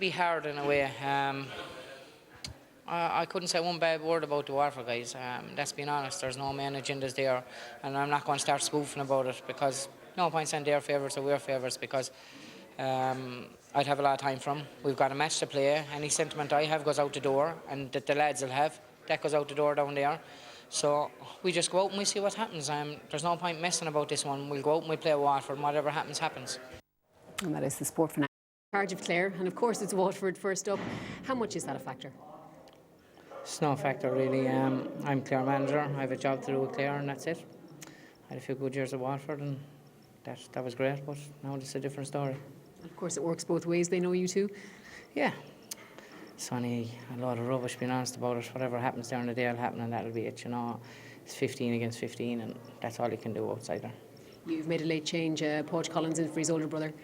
Be hard in a way. I couldn't say one bad word about the Waterford guys. Let's be honest, there's no main agendas there, and I'm not going to start spoofing about it because no point saying their favourites or we're favourites because I'd have a lot of time from. We've got a match to play. Any sentiment I have goes out the door, and that the lads will have, that goes out the door down there. So we just go out and we see what happens. There's no point messing about this one. We'll go out and we play Waterford, and whatever happens, happens. And that is the sport for now. Charge of Clare, and of course it's Waterford first up. How much is that a factor? It's no factor really. I'm Clare manager. I have a job to do with Clare, and that's it. I had a few good years at Waterford, and that was great. But now it's a different story. Of course, it works both ways. They know you too. Yeah, it's only a lot of rubbish. Being honest about it, whatever happens there in the day will happen, and that'll be it. You know, it's 15 against 15, and that's all you can do outside there. You've made a late change. Podge Collins in for his older brother.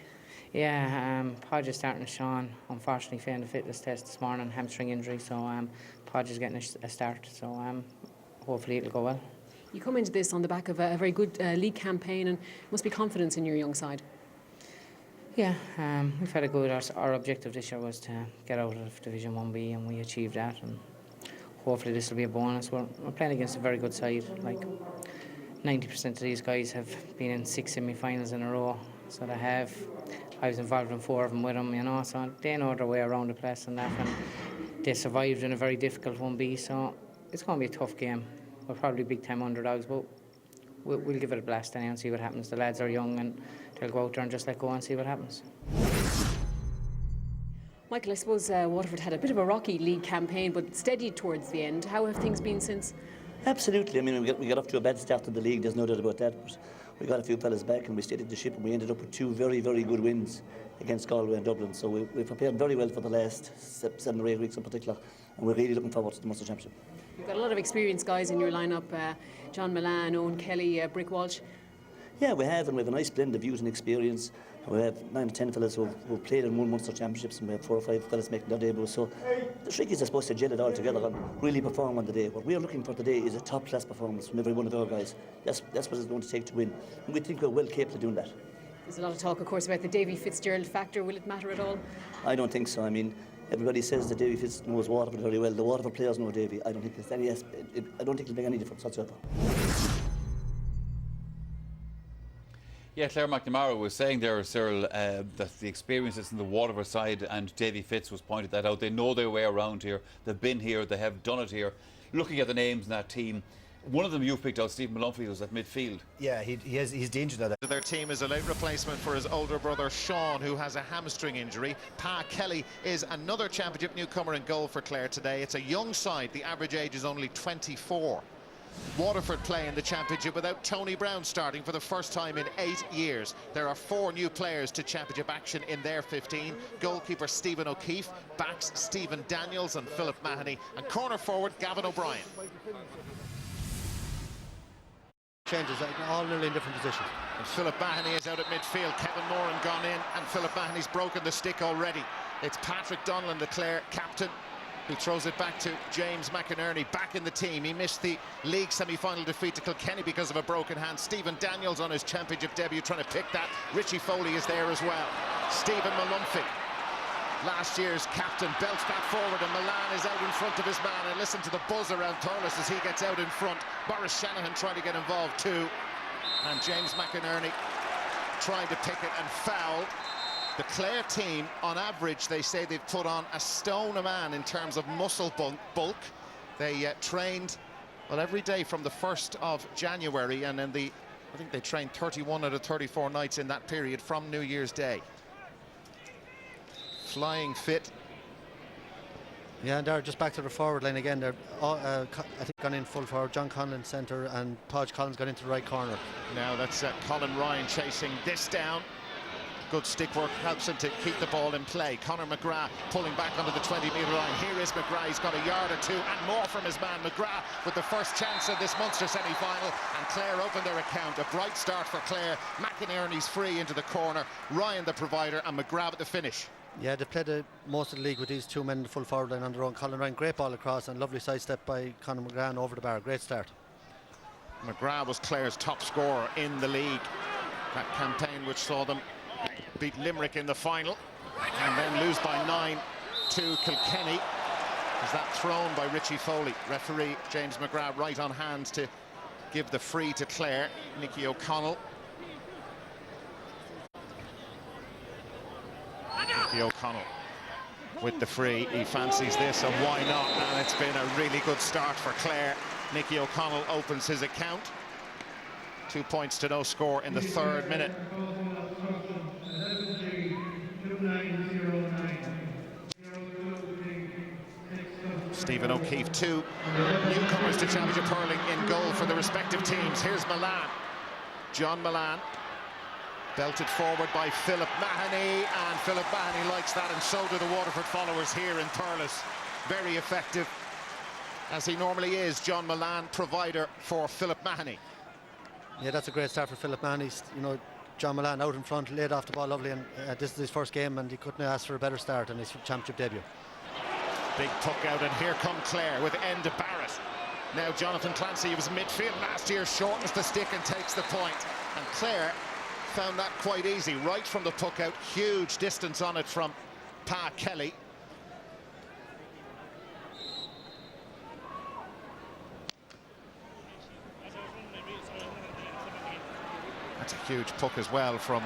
Yeah, Podge is starting with Sean. Unfortunately, failed the fitness test this morning, hamstring injury. So Podge is getting a start. So hopefully it'll go well. You come into this on the back of a very good league campaign, and must be confidence in your young side. Yeah, we've had a good. Our objective this year was to get out of Division 1B, and we achieved that. And hopefully this will be a bonus. We're playing against a very good side. Like 90% of these guys have been in 6 semi-finals in a row, so they have. I was involved in 4 of them with them, you know, so they know their way around the place and that, and they survived in a very difficult 1B, so it's going to be a tough game. We're probably big-time underdogs, but we'll give it a blast anyway and see what happens. The lads are young and they'll go out there and just let go and see what happens. Michael, I suppose Waterford had a bit of a rocky league campaign, but steadied towards the end. How have things been since? Absolutely. I mean, we got off to a bad start in the league, there's no doubt about that. But we got a few fellas back and we steadied the ship, and we ended up with 2 very, very good wins against Galway and Dublin. So we prepared very well for the last 7 or 8 weeks in particular, and we're really looking forward to the Munster Championship. You've got a lot of experienced guys in your lineup, John Milan, Owen Kelly, Brick Walsh. Yeah, we have, and we have a nice blend of youth and experience. We have 9 or 10 fellas who've played in 1 Munster Championships, and we have 4 or 5 fellas making their debut. So the trick is, I suppose, to gel it all together and really perform on the day. What we are looking for today is a top-class performance from every one of our guys. That's what it's going to take to win, and we think we're well capable of doing that. There's a lot of talk, of course, about the Davy Fitzgerald factor. Will it matter at all? I don't think so. I mean, everybody says that Davy Fitz knows Waterford very well. The Waterford players know Davy. I don't think there's any. I don't think it'll make any difference whatsoever. Yeah, Claire McNamara was saying there, Cyril, that the experiences in the Waterford side, and Davy Fitz was pointed that out. They know their way around here. They've been here. They have done it here. Looking at the names in that team, one of them you've picked out, Stephen Malumphey, was at midfield. Yeah, he's dangerous at that. Their team is a late replacement for his older brother Sean, who has a hamstring injury. Pa Kelly is another championship newcomer in goal for Clare today. It's a young side. The average age is only 24. Waterford play in the championship without Tony Brown starting for the first time in 8 years. There are 4 new players to championship action in their 15. Goalkeeper Stephen O'Keefe, backs Stephen Daniels and Philip Mahoney, and corner forward Gavin O'Brien. Changes, all nearly in different positions. And Philip Mahoney is out at midfield. Kevin Moran gone in, and Philip Mahoney's broken the stick already. It's Patrick Donlan, the Clare captain, who throws it back to James McInerney, back in the team. He missed the league semi-final defeat to Kilkenny because of a broken hand. Stephen Daniels on his championship debut trying to pick that. Richie Foley is there as well. Stephen Malumphey, last year's captain, belts back forward, and Milan is out in front of his man. And listen to the buzz around Thurles as he gets out in front. Boris Shanahan trying to get involved too, and James McInerney trying to pick it and foul. The Clare team, on average, they say they've put on a stone a man in terms of muscle bulk. They trained, well, every day from the 1st of January, and then I think they trained 31 out of 34 nights in that period from New Year's Day. Flying fit. Yeah, and they're just back to the forward line again. They're I think gone in full forward. John Conlon centre, and Podge Collins got into the right corner. Now that's Colin Ryan chasing this down. Good stick work helps him to keep the ball in play. Conor McGrath pulling back onto the 20-metre line. Here is McGrath. He's got a yard or 2 and more from his man. McGrath with the first chance of this Munster semi-final, and Clare open their account. A bright start for Clare. McInerney's free into the corner. Ryan the provider, and McGrath at the finish. Yeah, they played most of the league with these 2 men in the full forward line on their own. Colin Ryan, great ball across, and lovely sidestep by Conor McGrath over the bar. Great start. McGrath was Clare's top scorer in the league. That campaign which saw them beat Limerick in the final. And then lose by 9 to Kilkenny. Is that thrown by Richie Foley? Referee James McGrath right on hand to give the free to Clare. Nicky O'Connell. Nicky O'Connell with the free. He fancies this, and why not? And it's been a really good start for Clare. Nicky O'Connell opens his account. 2 points to no score in the 3rd minute. Stephen O'Keefe, 2 newcomers to Championship Hurling in goal for the respective teams. Here's Milan. John Milan. Belted forward by Philip Mahoney, and Philip Mahoney likes that, and so do the Waterford followers here in Thurles. Very effective, as he normally is, John Milan, provider for Philip Mahoney. Yeah, that's a great start for Philip Mahoney. You know, John Milan out in front, laid off the ball lovely, and this is his first game, and he couldn't ask for a better start in his championship debut. Big puck out, and here come Clare with Enda Barrett. Now Jonathan Clancy, he was midfield last year, shortens the stick and takes the point. And Clare found that quite easy, right from the puck out. Huge distance on it from Pa Kelly. That's a huge puck as well from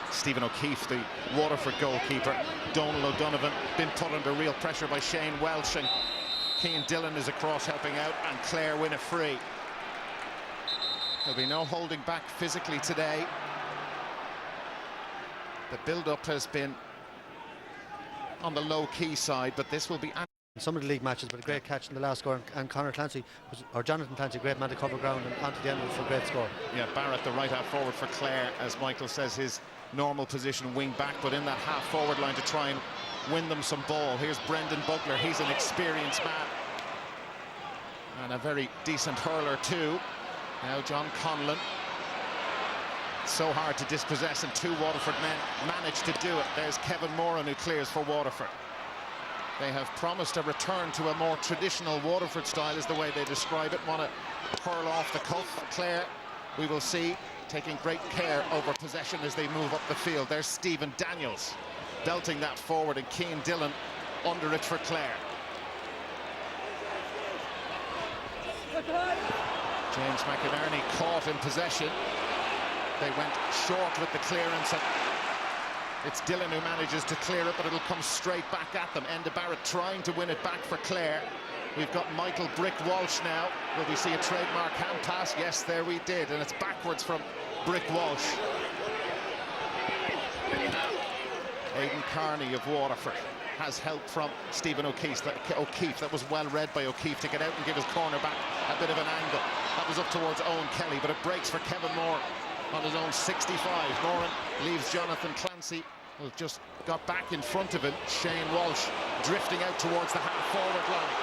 Stephen O'Keefe, the Waterford goalkeeper. Donal O'Donovan been put under real pressure by Shane Welsh, and Cian Dillon is across helping out, and Clare win a free. There'll be no holding back physically today. The build-up has been on the low-key side, but this will be... Some of the league matches, but a great catch in the last score, and Conor Clancy, or Jonathan Clancy, great man to cover ground and onto the end of it for a great score. Yeah, Barrett, the right half forward for Clare, as Michael says, his normal position wing back, but in that half forward line to try and win them some ball. Here's Brendan Bugler, he's an experienced man and a very decent hurler too. Now John Conlon, so hard to dispossess, and 2 Waterford men managed to do it. There's Kevin Moran, who clears for Waterford. They have promised a return to a more traditional Waterford style, is the way they describe it. Want to hurl off the cuff. Clare, we will see, taking great care over possession as they move up the field. There's Stephen Daniels belting that forward, and Cian Dillon under it for Clare. James McInerney caught in possession. They went short with the clearance, and it's Dillon who manages to clear it, but it'll come straight back at them. Enda Barrett trying to win it back for Clare. We've got Michael Brick Walsh now. Will we see a trademark hand pass? Yes, there we did, and it's backwards from Brick Walsh. Aidan Carney of Waterford has help from Stephen O'Keefe. That was well read by O'Keefe to get out and give his corner back a bit of an angle. That was up towards Owen Kelly, but it breaks for Kevin Moore on his own 65. Moran leaves Jonathan Clancy, who just got back in front of him. Shane Walsh drifting out towards the half-forward line.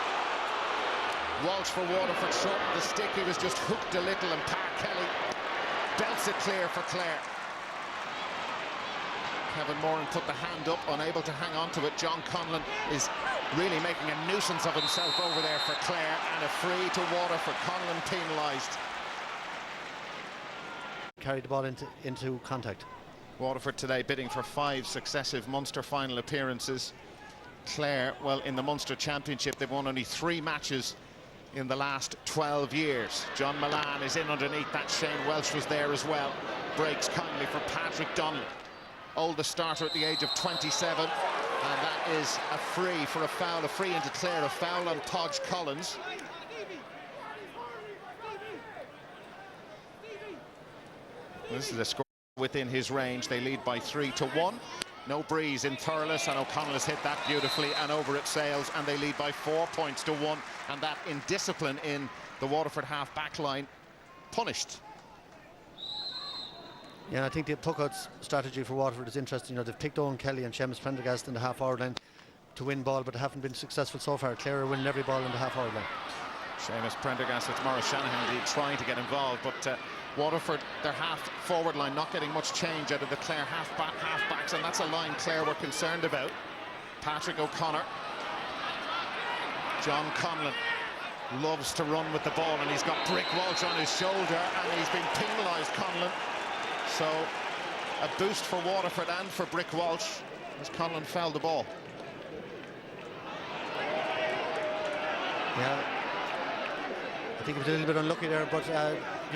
Walsh for Waterford, shortened the stick. He was just hooked a little, and Pa Kelly belts it clear for Clare. Kevin Moran put the hand up, unable to hang on to it. John Conlon is really making a nuisance of himself over there for Clare, and a free to Waterford. Conlon penalised. Carried the ball into contact. Waterford today bidding for 5 successive Munster final appearances. Clare, well, in the Munster Championship, they've won only 3 matches in the last 12 years. John Milan is in underneath that. Shane Welsh was there as well. Breaks kindly for Patrick Donnelly. Oldest starter at the age of 27. And that is a free for a foul. A free into Clare, a foul on Podge Collins. This is a score within his range. They lead by 3-1. No breeze in Thurles, and O'Connell has hit that beautifully, and over it sails, and they lead by 4 points to 1, and that indiscipline in the Waterford half-back line punished. Yeah, and I think the puck-out strategy for Waterford is interesting. You know, they've picked Owen Kelly and Seamus Prendergast in the half-forward line to win ball, but they haven't been successful so far. Clare are winning every ball in the half-forward line. Seamus Prendergast with Maurice Shanahan trying to get involved, but Waterford, their half-forward line, not getting much change out of the Clare half-backs, and that's a line Clare were concerned about. Patrick O'Connor. John Conlon loves to run with the ball, and he's got Brick Walsh on his shoulder, and he's been penalised, Conlon. So a boost for Waterford and for Brick Walsh. as Conlon fouled the ball. Yeah, I think it was a little bit unlucky there, but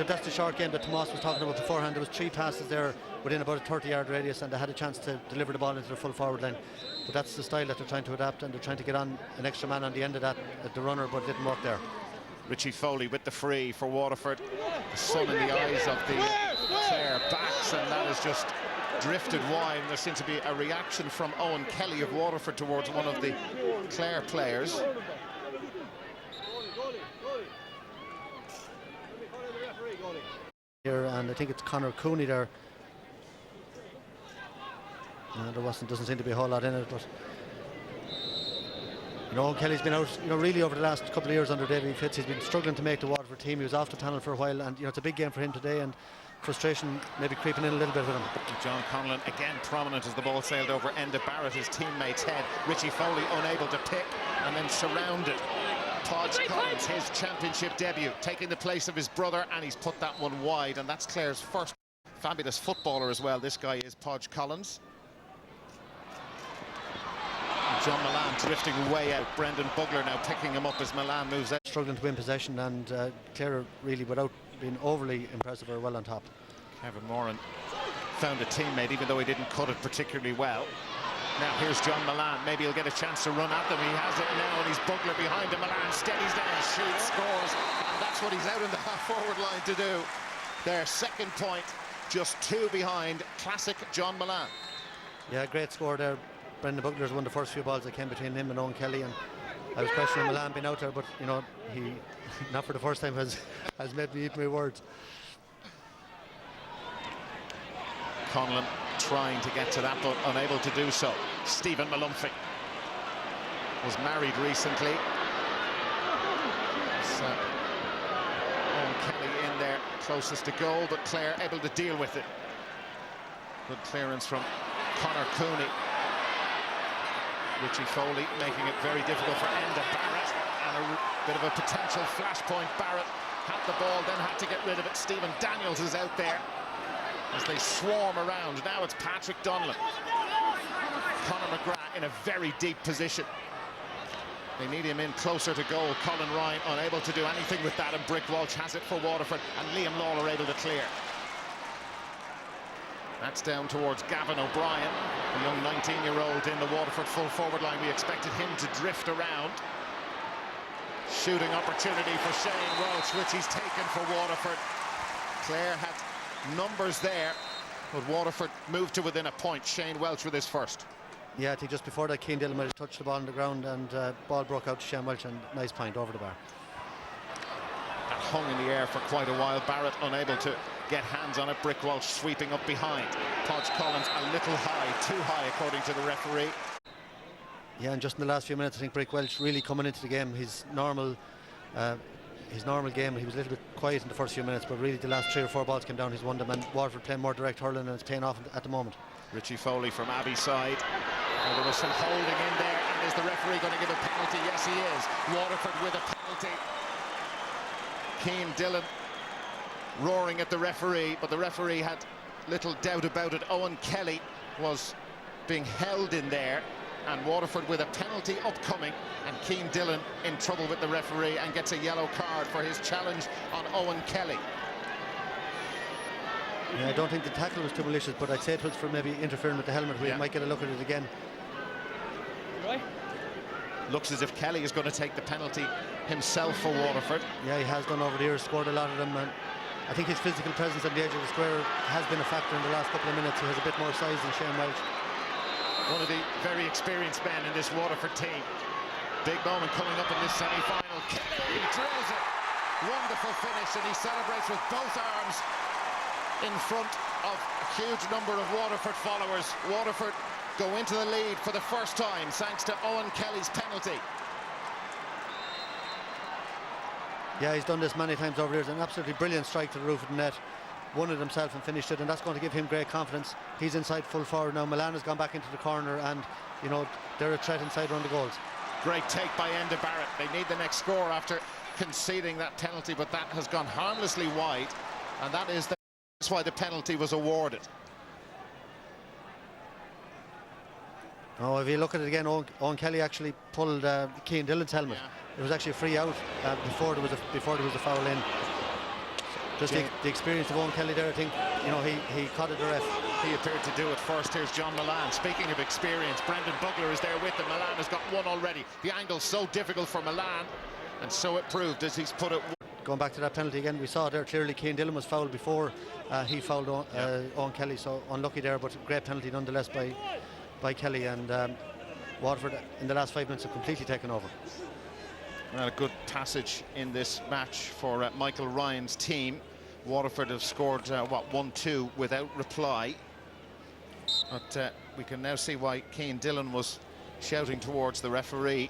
that's the short game that Tomas was talking about beforehand. There was 3 passes there within about a 30-yard radius, and they had a chance to deliver the ball into the full forward line. But that's the style that they're trying to adapt, and they're trying to get on an extra man on the end of that at the runner, but it didn't work there. Richie Foley with the free for Waterford. The sun in the eyes of the Clare backs, and that has just drifted wide. There seems to be a reaction from Owen Kelly of Waterford towards one of the Clare players. Here, and I think it's Conor Cooney there. Doesn't seem to be a whole lot in it, but Owen Kelly's been out, really over the last couple of years under Davy Fitz. He's been struggling to make the Waterford team. He was off the panel for a while, and it's a big game for him today, and frustration maybe creeping in a little bit with him. John Conlon again prominent as the ball sailed over Enda Barrett, his teammate's head. Richie Foley unable to pick, and then surrounded. Podge Collins, his championship debut, taking the place of his brother, and he's put that one wide, and that's Clare's first. Fabulous footballer as well, this guy is Podge Collins. And John Milan drifting way out. Brendan Bugler now picking him up as Milan moves out. Struggling to win possession, and Clare really, without being overly impressive, are well on top. Kevin Moran found a teammate, even though he didn't cut it particularly well. Now here's John Milan. Maybe he'll get a chance to run at them. He has it now, and he's Bugler behind him. Milan steadies down, shoots, scores, and that's what he's out in the half-forward line to do. Their second point, just 2 behind. Classic John Milan. Yeah, great score there. Brendan Bugler's won the first few balls that came between him and Owen Kelly, and I was questioning Milan being out there, but he not for the first time has made me eat my words. Conlon trying to get to that, but unable to do so. Stephen Malumphey was married recently. Owen Kelly in there, closest to goal, but Clare able to deal with it. Good clearance from Conor Cooney. Richie Foley making it very difficult for Enda Barrett, and a bit of a potential flashpoint. Barrett had the ball, then had to get rid of it. Stephen Daniels is out there as they swarm around. Now it's Patrick Donlan. Conor McGrath in a very deep position. They need him in closer to goal. Colin Ryan unable to do anything with that, and Brick Walsh has it for Waterford, and Liam Lawler able to clear. That's down towards Gavin O'Brien, a young 19-year-old in the Waterford full forward line. We expected him to drift around. Shooting opportunity for Shane Welch, which he's taken for Waterford. Clare had numbers there, but Waterford moved to within a point. Shane Welch with his first. Yeah, I think just before that, Cian Dillon might have touched the ball on the ground, and ball broke out to Shane Welch, and nice point over the bar. That hung in the air for quite a while. Barrett unable to get hands on it. Brick Walsh sweeping up behind. Podge Collins a little high, too high according to the referee. Yeah, and just in the last few minutes, I think Brick Welch really coming into the game. His normal game, he was a little bit quiet in the first few minutes, but really the last 3 or 4 balls came down. He's won them, and Waterford playing more direct hurling, and it's paying off at the moment. Richie Foley from Abbey's side. There was some holding in there, and is the referee going to give a penalty? Yes, he is. Waterford with a penalty. Cian Dillon roaring at the referee, but the referee had little doubt about it. Owen Kelly was being held in there, and Waterford with a penalty upcoming, and Cian Dillon in trouble with the referee and gets a yellow card for his challenge on Owen Kelly. Yeah, I don't think the tackle was too malicious, but I'd say it was for maybe interfering with the helmet. We might get a look at it again. Looks as if Kelly is going to take the penalty himself for Waterford. Yeah, he has done over the years, scored a lot of them, and I think his physical presence on the edge of the square has been a factor in the last couple of minutes. He has a bit more size than Shane Welch. One of the very experienced men in this Waterford team. Big moment coming up in this semi-final. Kelly drills it. Wonderful finish, and he celebrates with both arms in front of a huge number of Waterford followers. Waterford go into the lead for the first time thanks to Owen Kelly's penalty. Yeah, he's done this many times over the years. An absolutely brilliant strike to the roof of the net. Won it himself and finished it, and that's going to give him great confidence. He's inside full forward now. Milan has gone back into the corner, and they're a threat inside around the goals. Great take by Enda Barrett. They need the next score after conceding that penalty, but that has gone harmlessly wide, and that's why the penalty was awarded. Oh, if you look at it again, Owen Kelly actually pulled Cian Dillon's helmet. Yeah. It was actually a free out before there was a foul in. Just the experience of Owen Kelly there, I think, you know, he caught it the ref. He appeared to do it first. Here's John Milan. Speaking of experience, Brendan Bugler is there with him. Milan has got one already. The angle's so difficult for Milan, and so it proved as he's put it. Going back to that penalty again, we saw there clearly Cian Dillon was fouled before he fouled Owen Kelly, so unlucky there, but great penalty nonetheless by Kelly, and Waterford in the last 5 minutes have completely taken over. Well, a good passage in this match for Michael Ryan's team. Waterford have scored 1-2 without reply, but we can now see why Cian Dillon was shouting towards the referee,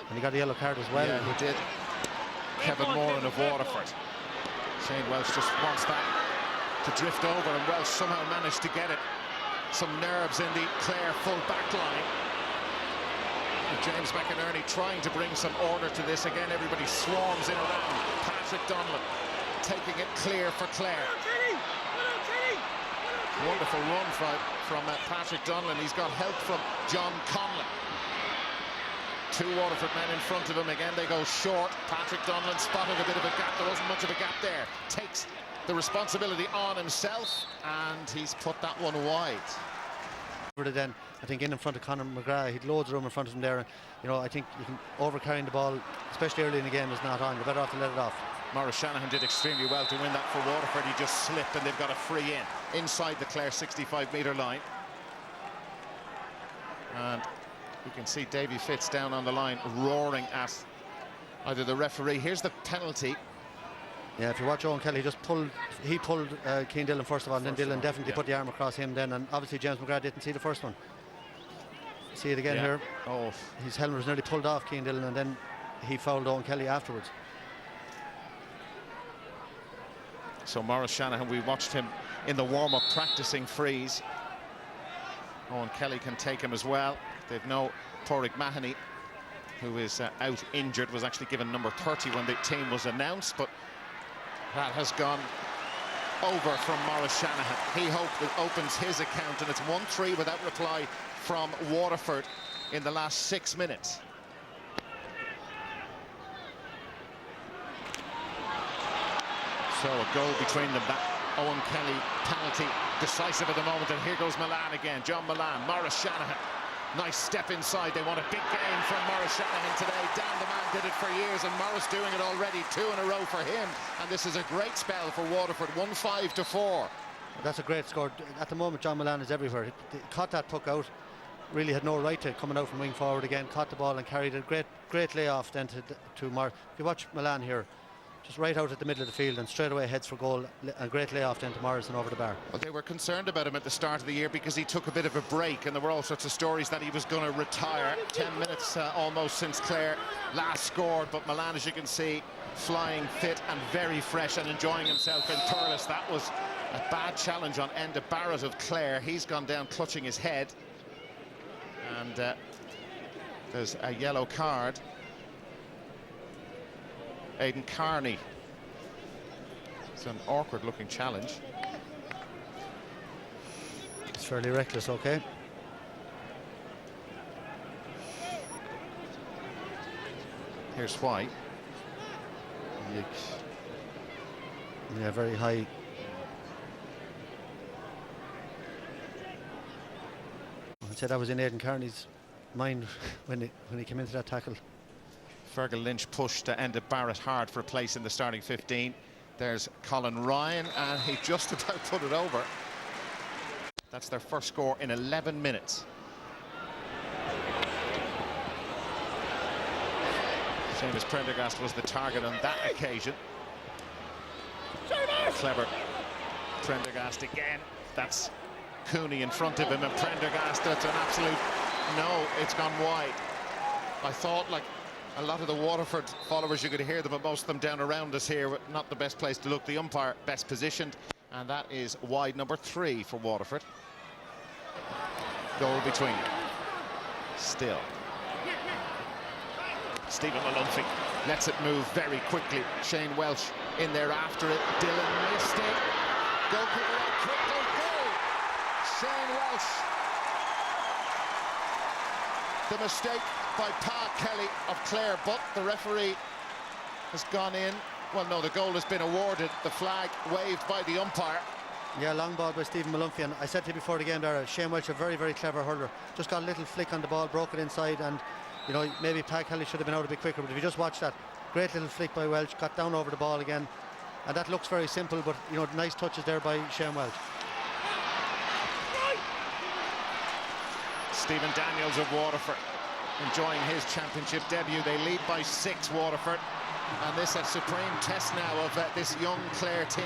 and he got a yellow card as well. Yeah, he did. Kevin Moran of Waterford. Shane Welsh just wants that to drift over, and Welsh somehow managed to get it. Some nerves in the Clare full back line. And James McInerney trying to bring some order to this. Again, everybody swarms in around. Patrick Donlan taking it clear for Clare. Wonderful run from Patrick Donlan. He's got help from John Conlon. Two Waterford men in front of him. Again, they go short. Patrick Donlan spotted a bit of a gap. There wasn't much of a gap there. Takes the responsibility on himself, and he's put that one wide. Then I think in front of Conor McGrath, he'd loads of room in front of him there. You know, I think you can overcarrying the ball, especially early in the game, is not on. You're better off to let it off. Maurice Shanahan did extremely well to win that for Waterford. He just slipped, and they've got a free in inside the Clare 65-metre line. And you can see Davy Fitz down on the line roaring at either the referee. Here's the penalty. Yeah, if you watch Owen Kelly, he pulled Cian Dillon first of all, and then Dillon definitely put the arm across him then, and obviously James McGrath didn't see the first one. See it again here. Oh, his helmet was nearly pulled off Cian Dillon, and then he fouled Owen Kelly afterwards. So Maurice Shanahan, we watched him in the warm-up practicing freeze. Owen Kelly can take him as well. They've no Pádraig Mahoney, who is out injured, was actually given number 30 when the team was announced, but that has gone over from Maurice Shanahan. He hoped it opens his account, and it's 1-3 without reply from Waterford in the last 6 minutes. So a goal between them. That Owen Kelly penalty decisive at the moment, and here goes Milan again. John Milan, Maurice Shanahan. Nice step inside. They want a big game from Maurice Shanahan today. Dan the man did it for years, and Maurice doing it already. 2 in a row for him, and this is a great spell for Waterford. 1-5-4. That's a great score. At the moment, John Milan is everywhere. He caught that puck out. Really had no right to coming out from wing forward again. Caught the ball and carried it. Great layoff then to Maurice. If you watch Milan here, just right out at the middle of the field and straight away heads for goal. A great layoff then to Morrison over the bar. Well, they were concerned about him at the start of the year because he took a bit of a break, and there were all sorts of stories that he was going to retire. 10 minutes almost since Clare last scored, but Milan, as you can see, flying fit and very fresh and enjoying himself in Thurles. That was a bad challenge on Enda Barrett of Clare. He's gone down clutching his head, and there's a yellow card. Aidan Carney. It's an awkward looking challenge. It's fairly reckless, okay. Here's why. Yeah, very high. I'd say that was in Aidan Carney's mind when he came into that tackle. Fergal Lynch pushed Enda Barrett hard for a place in the starting 15. There's Colin Ryan, and he just about put it over. That's their first score in 11 minutes. Seamus Prendergast was the target on that occasion. Clever Prendergast again. That's Cooney in front of him, and Prendergast, that's an absolute no. It's gone wide. I thought, like a lot of the Waterford followers, you could hear them, but most of them down around us here. Not the best place to look. The umpire best positioned, and that is wide number 3 for Waterford. Goal between them. Still. Stephen Malunphy lets it move very quickly. Shane Welsh in there after it. Dylan missed it. Goalkeeper quickly. Goal. Shane Welsh the mistake by Pa Kelly of Clare, but the referee has gone in. Well, no, the goal has been awarded. The flag waved by the umpire. Yeah, long ball by Stephen Malumphey, and I said to you before the game there, Shane Welch, a very, very clever hurler. Just got a little flick on the ball, broke it inside, and you know, maybe Pa Kelly should have been out a bit quicker, but if you just watch that, great little flick by Welch, got down over the ball again, and that looks very simple, but you know, nice touches there by Shane Welch. Stephen Daniels of Waterford enjoying his championship debut. They lead by 6, Waterford, and this a supreme test now of this young Clare team.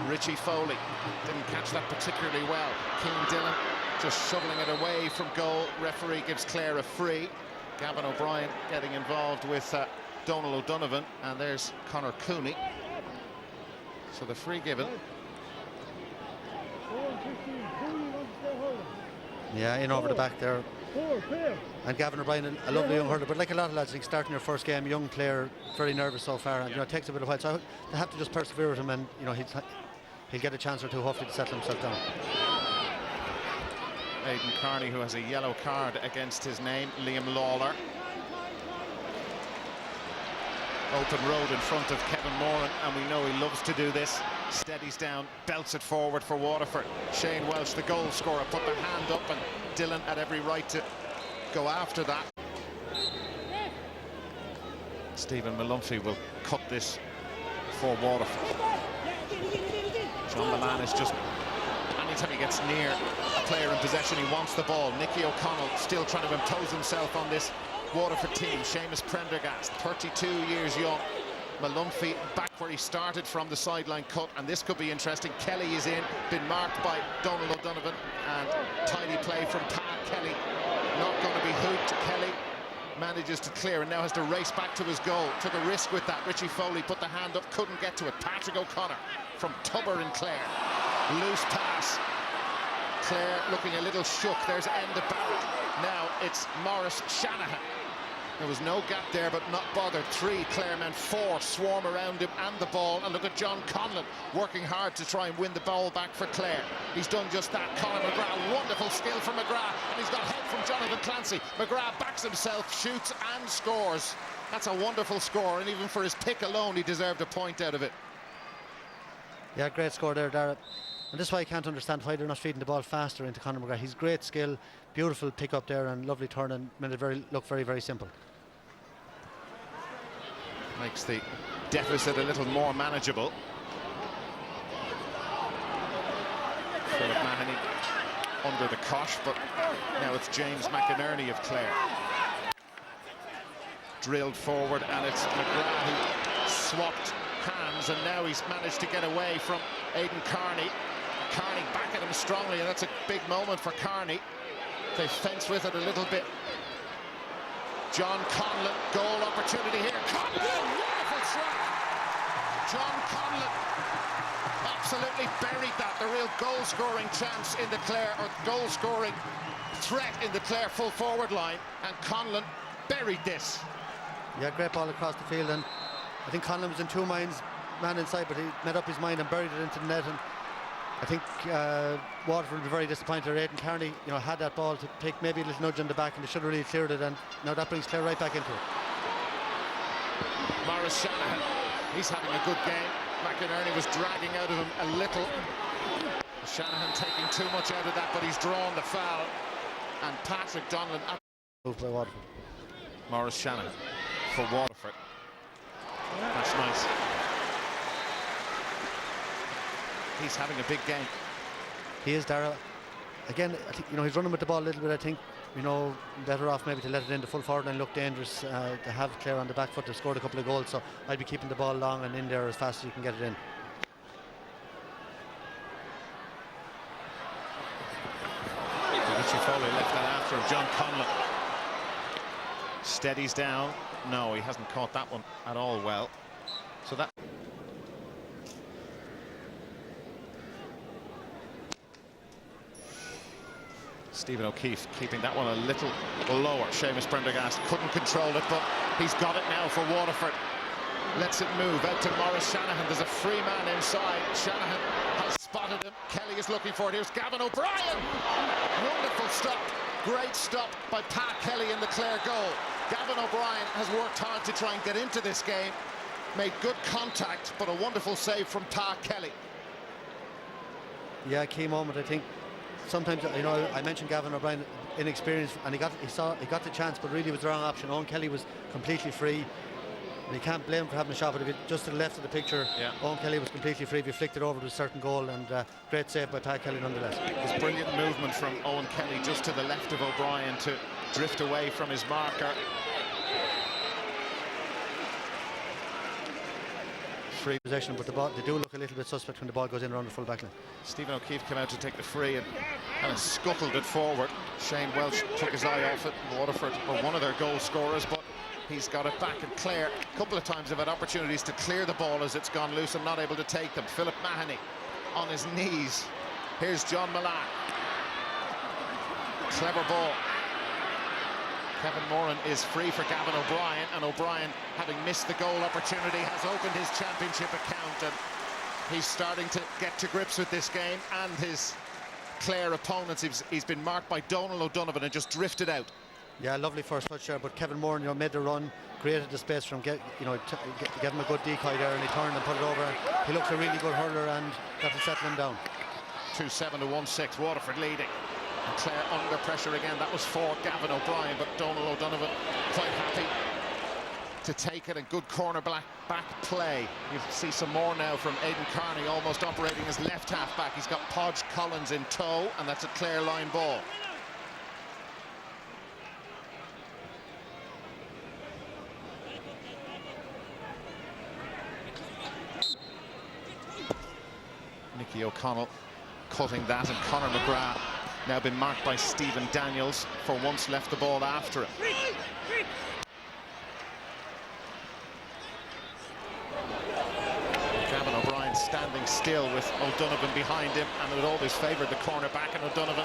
Richie Foley didn't catch that particularly well. Keane Dillon just shoveling it away from goal. Referee gives Clare a free. Gavin O'Brien getting involved with Donal O'Donovan, and there's Conor Cooney. So the free given. Yeah, in over the back there. And Gavin O'Brien, a lovely young hurler, but like a lot of lads, I think starting your first game, young player, very nervous so far, and you know, it takes a bit of a while, so they have to just persevere with him, and you know, he'll get a chance or two hopefully to settle himself down. Aidan Carney, who has a yellow card against his name. Liam Lawler. Open road in front of Kevin Moran, and we know he loves to do this. Steadies down, belts it forward for Waterford. Shane Welch, the goal scorer, put the hand up, and Dillon had every right to go after that. Stephen Malumphey will cut this for Waterford. John Milan is just, anytime he gets near a player in possession, he wants the ball. Nicky O'Connell still trying to impose himself on this Waterford team. Seamus Prendergast, 32 years young. Malumphey back where he started from the sideline cut, and this could be interesting. Kelly is in, been marked by Donal O'Donovan, and tidy play from Pa Kelly. Not going to be hooped. Kelly manages to clear and now has to race back to his goal. Took a risk with that. Richie Foley put the hand up, couldn't get to it. Patrick O'Connor from Tubber in Clare. Loose pass. Clare looking a little shook. There's Enda Barrett. Now it's Maurice Shanahan. There was no gap there, but not bothered. 3 Clare men, 4 swarm around him and the ball. And look at John Conlon working hard to try and win the ball back for Clare. He's done just that. Conor McGrath, wonderful skill from McGrath, and he's got help from Jonathan Clancy. McGrath backs himself, shoots and scores. That's a wonderful score, and even for his pick alone, he deserved a point out of it. Yeah, great score there, Dara. And this is why I can't understand why they're not feeding the ball faster into Conor McGrath. He's great skill, beautiful pick up there, and lovely turn, and made it look very, very simple. Makes the deficit a little more manageable. Philip Mahoney under the cosh, but now it's James McInerney of Clare. Drilled forward, and it's McGrath who swapped hands, and now he's managed to get away from Aidan Carney. Carney back at him strongly, and that's a big moment for Carney. They fence with it a little bit. John Conlon, goal opportunity here. Conlon, wonderful shot. John Conlon absolutely buried that. The real goal-scoring chance in the Clare, or goal-scoring threat in the Clare full forward line, and Conlon buried this. Yeah, great ball across the field, and I think Conlon was in 2 minds, man inside, but he made up his mind and buried it into the net. And I think Waterford will be very disappointed. Aidan Carney, you know, had that ball to take maybe a little nudge on the back, and they should have really cleared it, and now that brings Clare right back into it. Maurice Shanahan, he's having a good game. McInerney was dragging out of him a little. Shanahan taking too much out of that, but he's drawn the foul. And Patrick Donlan. Moved by Waterford. Maurice Shanahan for Waterford. That's nice. He's having a big game. He is, Dara. Again, I think, you know, he's running with the ball a little bit. I think, you know, better off maybe to let it in the full forward line. Look dangerous to have Clare on the back foot. They've scored a couple of goals, so I'd be keeping the ball long and in there as fast as you can get it in. Richie Foley left that after him. John Conlon steadies down. No, he hasn't caught that one at all well. So that. Stephen O'Keefe keeping that one a little lower. Seamus Prendergast couldn't control it, but he's got it now for Waterford. Lets it move out to Maurice Shanahan. There's a free man inside. Shanahan has spotted him. Kelly is looking for it. Here's Gavin O'Brien. Wonderful stop Great stop by Pat Kelly in the Clare goal. Gavin O'Brien has worked hard to try and get into this game. Made good contact, but a wonderful save from Pat Kelly. Yeah, key moment. I think sometimes, you know, I mentioned Gavin O'Brien, inexperienced, and he got the chance, but really it was the wrong option. Owen Kelly was completely free. And you can't blame him for having a shot, but if you just to the left of the picture, Owen Kelly was completely free. If you flicked it over to a certain goal, and great save by Pat Kelly nonetheless. It was brilliant movement from Owen Kelly just to the left of O'Brien to drift away from his marker. Free possession, but the ball, they do look a little bit suspect when the ball goes in around the full back line. Stephen O'Keefe came out to take the free and kind of scuttled it forward. Shane Welsh took his eye off it. Waterford were one of their goal scorers, but he's got it back. And Clare, a couple of times have had opportunities to clear the ball as it's gone loose and not able to take them. Philip Mahoney on his knees. Here's John Milan. Clever ball. Kevin Moran is free for Gavin O'Brien, and O'Brien, having missed the goal opportunity, has opened his championship account, and he's starting to get to grips with this game and his Clare opponents. He's been marked by Donal O'Donovan and just drifted out. Yeah, lovely first touch there, but Kevin Moran, you know, made the run, created the space for him, gave him a good decoy there, and he turned and put it over. He looks a really good hurler and got to settle him down. 2-7 to 1-6, Waterford leading. And Clare under pressure again. That was for Gavin O'Brien, but Donal O'Donovan quite happy to take it. A good corner back play. You see some more now from Aidan Carney, almost operating as left half back. He's got Podge Collins in tow, and that's a Clare line ball. Nicky O'Connell cutting that, and Conor McGrath now been marked by Stephen Daniels, for once left the ball after him. Gavin O'Brien standing still with O'Donovan behind him, and it always favoured the cornerback, and O'Donovan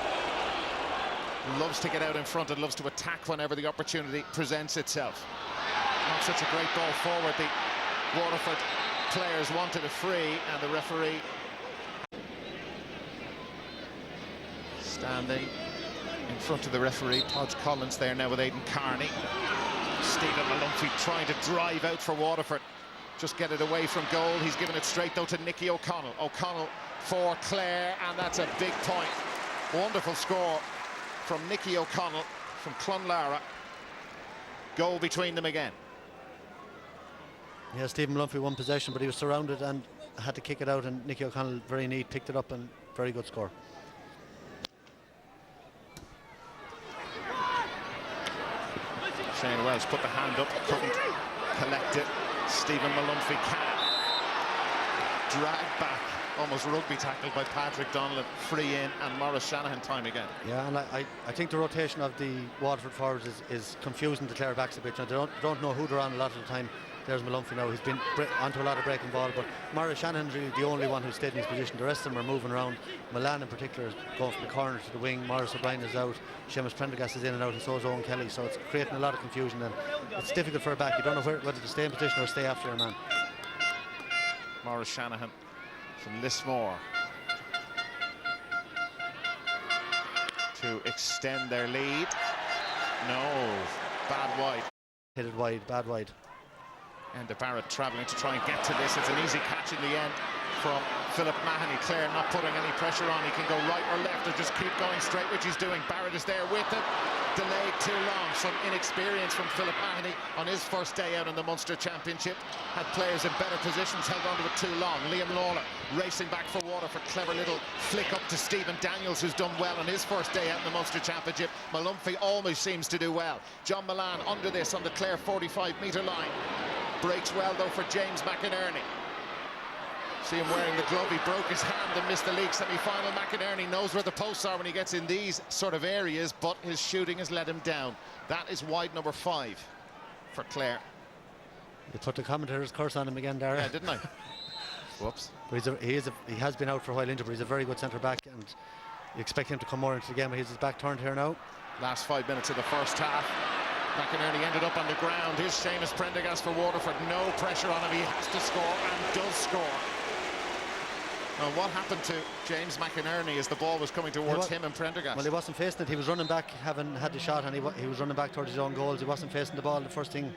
loves to get out in front and loves to attack whenever the opportunity presents itself. Not such a great ball forward. The Waterford players wanted a free, and the referee standing in front of the referee. Podge Collins there now with Aidan Carney. Stephen Malumphey trying to drive out for Waterford, just get it away from goal. He's given it straight though to Nicky O'Connell. O'Connell for Clare, and that's a big point. Wonderful score from Nicky O'Connell from Clonlara. Goal between them again. Yeah, Stephen Malumphey won possession, but he was surrounded and had to kick it out, and Nicky O'Connell, very neat, picked it up, and very good score. Shane Wells put the hand up, couldn't collect it. Stephen Malumphey can. Dragged back, almost rugby tackled by Patrick Donnellan, free in, and Maurice Shanahan time again. Yeah, and I think the rotation of the Waterford forwards is confusing the Clare backs a bit. Now, they don't know who they're on a lot of the time. There's Malumphey now. He's been onto a lot of breaking ball, but Maurice Shanahan's really the only one who's stayed in his position. The rest of them are moving around. Milan in particular is going from the corner to the wing. Maurice O'Brien is out. Seamus Prendergast is in and out, and so is Owen Kelly. So it's creating a lot of confusion, and it's difficult for a back. You don't know whether to stay in position or stay after your man. Maurice Shanahan from Lismore to extend their lead. No, bad wide. Hit it wide, bad wide. And the Barrett travelling to try and get to this. It's an easy catch in the end from Philip Mahoney. Clare not putting any pressure on. He can go right or left or just keep going straight, which he's doing. Barrett is there with him. Delayed too long. Some inexperience from Philip Mahoney on his first day out in the Munster Championship. Had players in better positions, held on to it too long. Liam Lawler racing back for Waterford. Clever little flick up to Stephen Daniels, who's done well on his first day out in the Munster Championship. Malumphey almost seems to do well. John Milan under this on the Clare 45-metre line. Breaks well though for James McInerney. See him wearing the glove. He broke his hand and missed the league semi-final. McInerney knows where the posts are when he gets in these sort of areas, but his shooting has let him down. That is wide number 5 for Clare. You put the commentator's curse on him again, Dara. Yeah, didn't I? Whoops. But he has been out for a while injured, but he's a very good centre back, and you expect him to come more into the game. But he's his back turned here now. Last 5 minutes of the first half. McInerney ended up on the ground. Here's Seamus Prendergast for Waterford. No pressure on him. He has to score and does score. Well, what happened to James McInerney as the ball was coming towards him and Prendergast? Well, he wasn't facing it. He was running back, having had the shot, and he was running back towards his own goals. He wasn't facing the ball. The first thing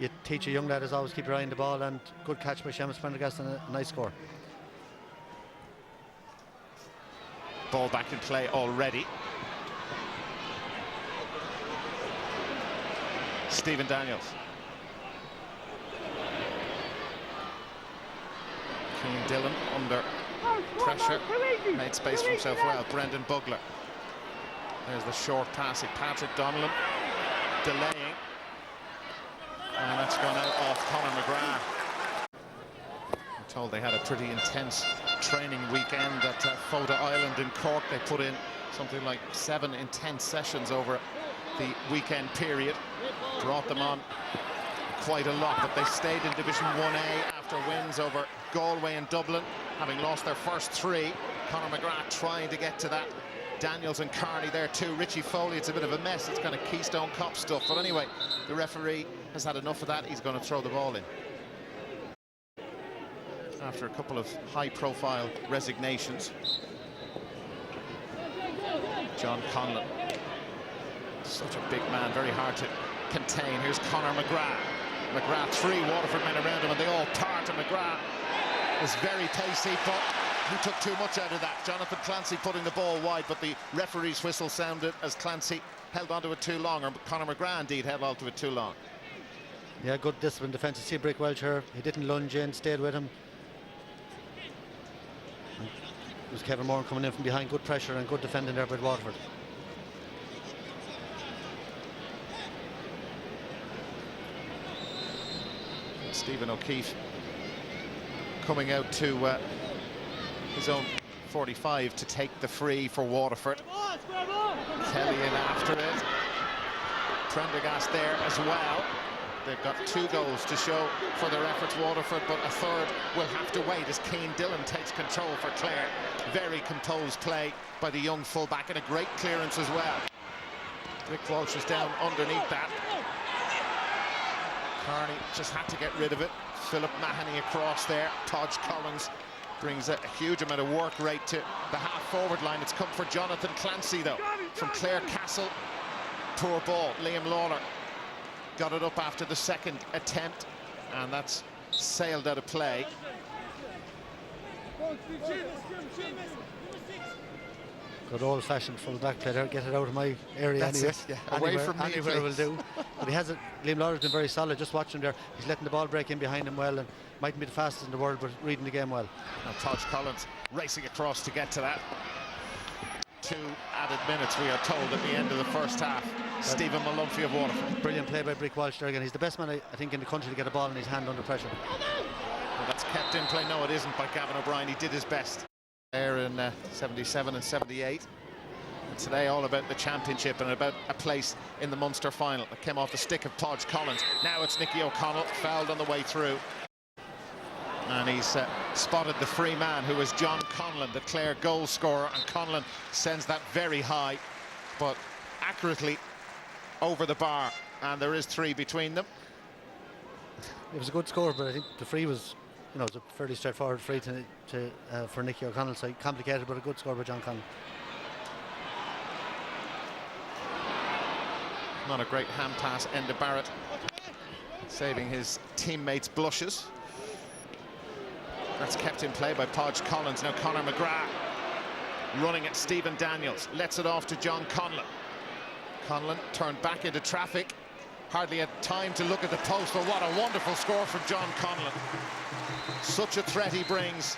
you teach a young lad is always keep your eye on the ball, and good catch by Seamus Prendergast and a nice score. Ball back in play already. Stephen Daniels. Keane Dillon under pressure, made space for himself well. Brendan Bugler. There's the short passing. Patrick Donnellan delaying. And that's gone out off Conor McGrath. I'm told they had a pretty intense training weekend at Fota Island in Cork. They put in something like 7 intense sessions over the weekend period. Brought them on quite a lot, but they stayed in Division 1A after wins over Galway and Dublin, having lost their first 3. Conor McGrath trying to get to that. Daniels and Carney there too. Richie Foley, it's a bit of a mess. It's kind of Keystone Cup stuff. But anyway, the referee has had enough of that. He's going to throw the ball in. After a couple of high-profile resignations. John Conlon. Such a big man, very hard to contain. Here's Conor McGrath. McGrath, 3 Waterford men around him, and they all part. And McGrath is very pacey, but he took too much out of that. Jonathan Clancy putting the ball wide, but the referee's whistle sounded as Clancy held onto it too long, or Conor McGrath indeed held onto it too long. Yeah, good discipline defence. You see Brick Welch here. He didn't lunge in, stayed with him. And it was Kevin Moran coming in from behind. Good pressure and good defending there by Waterford. Stephen O'Keefe coming out to his own 45 to take the free for Waterford. Kelly in after it. Prendergast there as well. They've got 2 goals to show for their efforts, Waterford, but a third will have to wait as Keane Dillon takes control for Clare. Very composed play by the young fullback and a great clearance as well. Rick Walsh is down underneath that. Carney just had to get rid of it. Philip Mahoney across there. Podge Collins brings a huge amount of work rate to the half-forward line. It's come for Jonathan Clancy, though, from Clare Castle. Poor ball. Liam Lawler got it up after the second attempt, and that's sailed out of play. Good old-fashioned full-back play there. Get it out of my area. That's anyway. it, yeah. Away from me, anywhere will please. do. But he has it. Liam Lawler's been very solid. Just watching there. He's letting the ball break in behind him well, and mightn't be the fastest in the world, but reading the game well. Now Podge Collins racing across to get to that. 2 added minutes, we are told, at the end of the first half. Stephen Malumphey of Waterford. Brilliant play by Brick Walsh there again. He's the best man, I think, in the country to get a ball in his hand under pressure. Well, that's kept in play. No, it isn't by Gavin O'Brien. He did his best there in 77 and 78. And today all about the championship and about a place in the Munster final. It came off the stick of Podge Collins. Now it's Nicky O'Connell, fouled on the way through. And he's spotted the free man, who is John Conlon, the Clare goal scorer, and Conlon sends that very high, but accurately over the bar, and there is 3 between them. It was a good score, but I think the free was, you know, it was a fairly straightforward free for Nicky O'Connell, so complicated, but a good score by John Conlon. Not a great hand pass, Enda Barrett saving his teammates' blushes. That's kept in play by Podge Collins. Now Conor McGrath running at Stephen Daniels. Lets it off to John Conlon. Conlon turned back into traffic. Hardly had time to look at the post, but what a wonderful score from John Conlon. Such a threat he brings.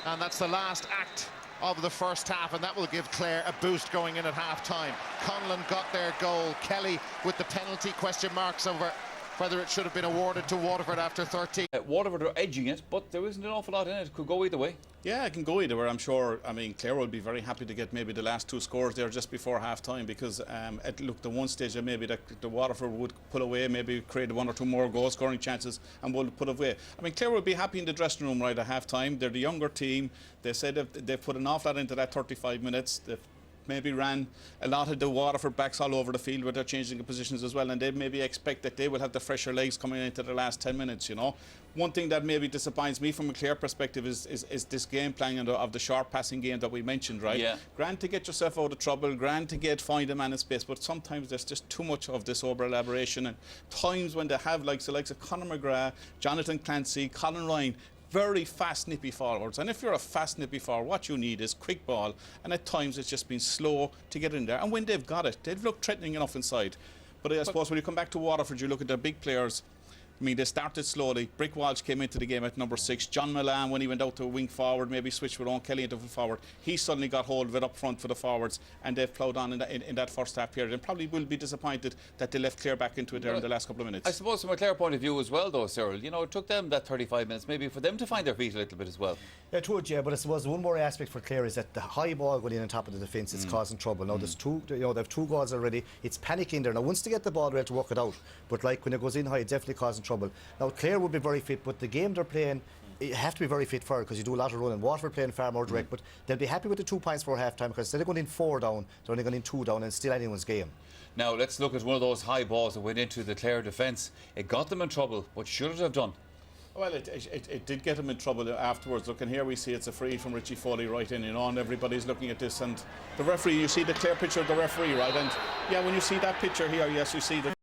And that's the last act of the first half, and that will give Clare a boost going in at half-time. Conlon got their goal. Kelly with the penalty, question marks over whether it should have been awarded to Waterford after 13. Waterford are edging it, but there isn't an awful lot in it. It could go either way. Yeah, it can go either way, I'm sure. I mean, Clare will be very happy to get maybe the last 2 scores there just before half-time, because it looked at one stage that maybe the Waterford would pull away, maybe create 1 or 2 more goal-scoring chances and will put away. I mean, Clare will be happy in the dressing room right at half-time. They're the younger team. They said they've put an awful lot into that 35 minutes. They've maybe ran a lot of the Waterford backs all over the field with their changing of positions as well, and they maybe expect that they will have the fresher legs coming into the last 10 minutes, you know. One thing that maybe disappoints me from a Clare perspective is this game plan of the short passing game that we mentioned, right? Yeah. Grand to get yourself out of trouble, grand to find a man in space, but sometimes there's just too much of this over elaboration, and times when they have the likes of Conor McGrath, Jonathan Clancy, Colin Ryan, very fast nippy forwards, and if you're a fast nippy forward, what you need is quick ball, and at times it's just been slow to get in there, and when they've got it, they've looked threatening enough inside. But I suppose when you come back to Waterford, you look at their big players. I mean, they started slowly. Brick Walsh came into the game at number 6. John Milan, when he went out to a wing forward, maybe switched with Owen Kelly into full forward, he suddenly got hold of it up front for the forwards, and they've ploughed on in that first half period, and probably will be disappointed that they left Clare back into it there in the last couple of minutes. I suppose from a Clare point of view as well, though, Cyril, you know, it took them that 35 minutes maybe for them to find their feet a little bit as well. It would, yeah, but I suppose one more aspect for Clare is that the high ball going in on top of the defence is causing trouble. Now there's two, you know, they have 2 goals already. It's panicking there. Now once they get the ball, they're able to work it out. But like when it goes in high, it's definitely causing trouble. Now Clare would be very fit, but the game they're playing, you have to be very fit for it because you do a lot of running. Waterford playing far more direct, but they'll be happy with the 2 points for half time because instead of going in 4 down, they're only going in 2 down, and it's still anyone's game. Now let's look at one of those high balls that went into the Clare defence. It got them in trouble. What should it have done? Well, it did get him in trouble afterwards. Look, and here we see it's a free from Richie Foley right in, you know, and everybody's looking at this, and the referee, you see the clear picture of the referee, right? And yeah, when you see that picture here, yes, you see that